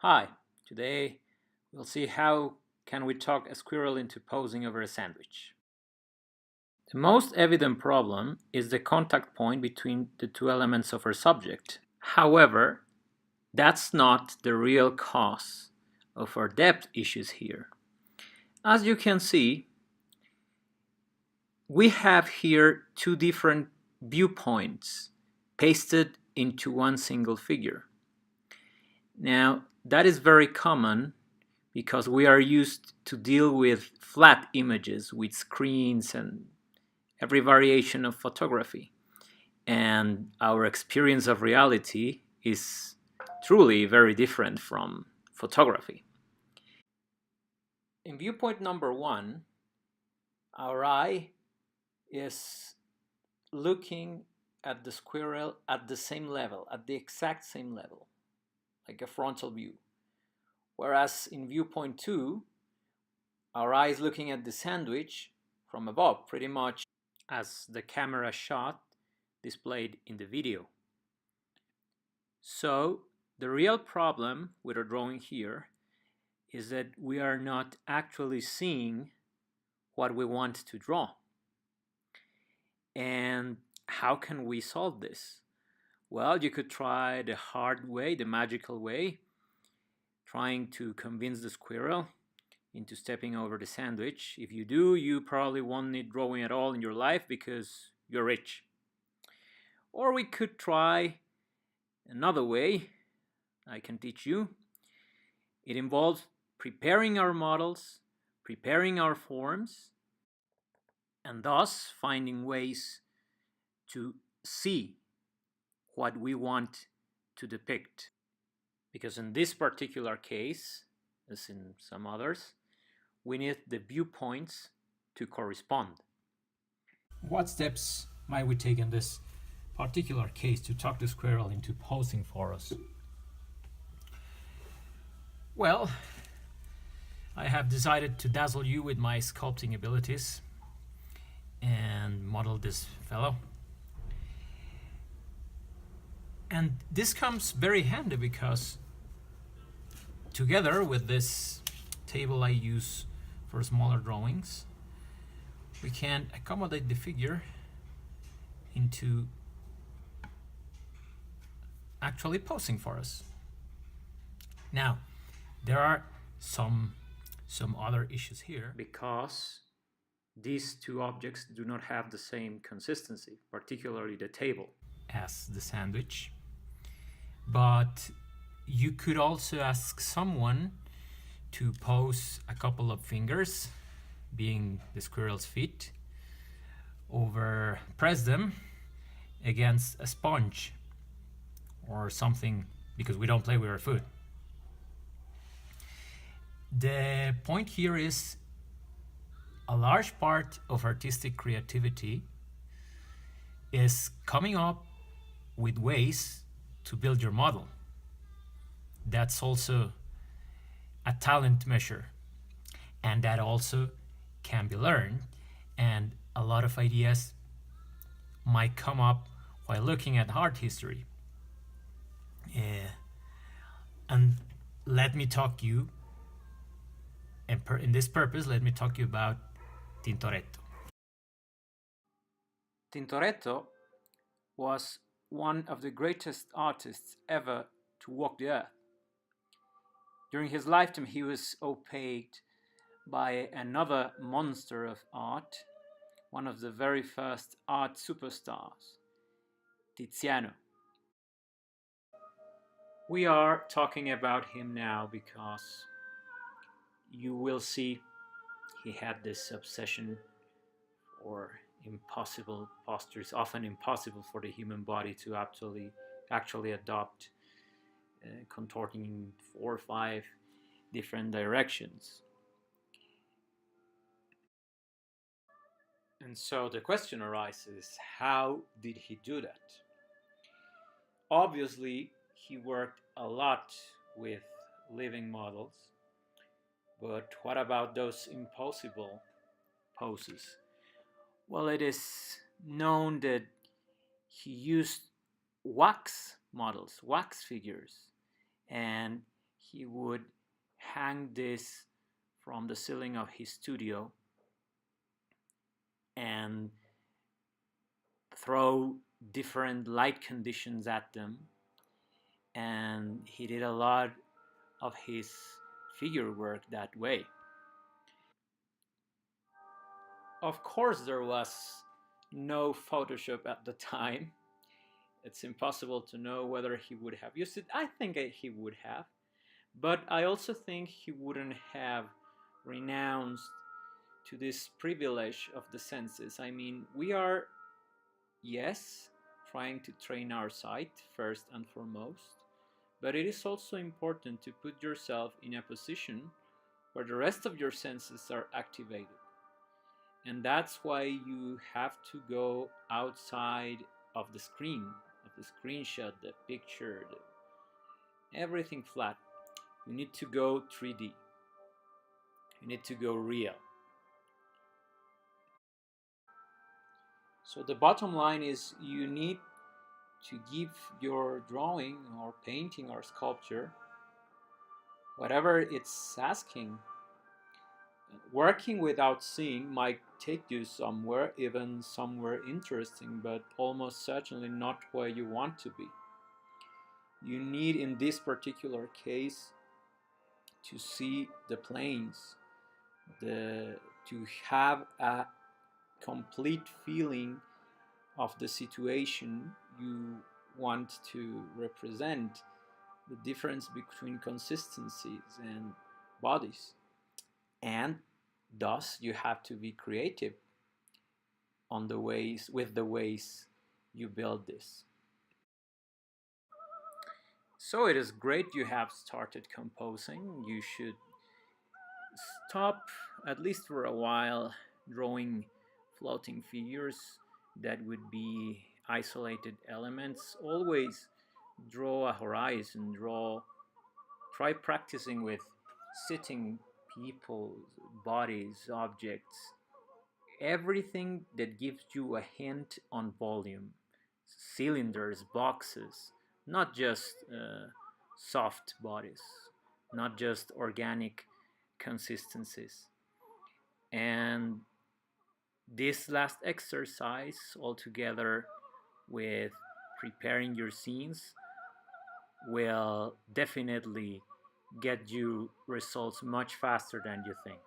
Hi, today we'll see how can we talk a squirrel into posing over a sandwich. The most evident problem is the contact point between the two elements of our subject. However, that's not the real cause of our depth issues here. As you can see, we have here two different viewpoints pasted into one single figure. Now, that is very common because we are used to deal with flat images with screens and every variation of photography. And our experience of reality is truly very different from photography. In viewpoint number one, our eye is looking at the squirrel at the same level, at the exact same level, like a frontal view. Whereas in viewpoint two, our eye is looking at the sandwich from above, pretty much as the camera shot displayed in the video. So the real problem with our drawing here is that we are not actually seeing what we want to draw. And how can we solve this? Well, you could try the hard way, the magical way, trying to convince the squirrel into stepping over the sandwich. If you do, you probably won't need drawing at all in your life because you're rich. Or we could try another way I can teach you. It involves preparing our models, preparing our forms, and thus finding ways to see what we want to depict. Because in this particular case, as in some others, we need the viewpoints to correspond. What steps might we take in this particular case to talk the squirrel into posing for us? Well, I have decided to dazzle you with my sculpting abilities and model this fellow. And this comes very handy because together with this table I use for smaller drawings, we can accommodate the figure into actually posing for us. Now, there are some other issues here because these two objects do not have the same consistency, particularly the table as the sandwich. But you could also ask someone to pose a couple of fingers, being the squirrel's feet, press them against a sponge or something, because we don't play with our food. The point here is a large part of artistic creativity is coming up with ways to build your model. That's also a talent measure, and that also can be learned, and a lot of ideas might come up while looking at art history. And let me talk you, in this purpose, let me talk you about Tintoretto. Tintoretto was one of the greatest artists ever to walk the earth. During his lifetime, he was opaqued by another monster of art, one of the very first art superstars, Tiziano. We are talking about him now because you will see he had this obsession for impossible postures, often impossible for the human body to actually adopt, contorting in 4 or 5 different directions. And so the question arises, how did he do that? Obviously, he worked a lot with living models, but what about those impossible poses? Well, it is known that he used wax models, wax figures, and he would hang this from the ceiling of his studio and throw different light conditions at them. And he did a lot of his figure work that way. Of course, there was no Photoshop at the time. It's impossible to know whether he would have used it. I think he would have. But I also think he wouldn't have renounced to this privilege of the senses. I mean, we are, yes, trying to train our sight first and foremost, but it is also important to put yourself in a position where the rest of your senses are activated. And that's why you have to go outside of the screen, of the screenshot, the picture, everything flat. You need to go 3D. You need to go real. So the bottom line is you need to give your drawing or painting or sculpture whatever it's asking. Working without seeing might take you somewhere, even somewhere interesting, but almost certainly not where you want to be. You need, in this particular case, to see the planes, to have a complete feeling of the situation you want to represent, the difference between consistencies and bodies. And thus you have to be creative on the ways with the ways you build this. So it is great you have started composing. You should stop, at least for a while, drawing floating figures that would be isolated elements. Always draw a horizon, try practicing with sitting people, bodies, objects, everything that gives you a hint on volume, cylinders, boxes, not just soft bodies, not just organic consistencies. And this last exercise, altogether with preparing your scenes, will definitely get you results much faster than you think.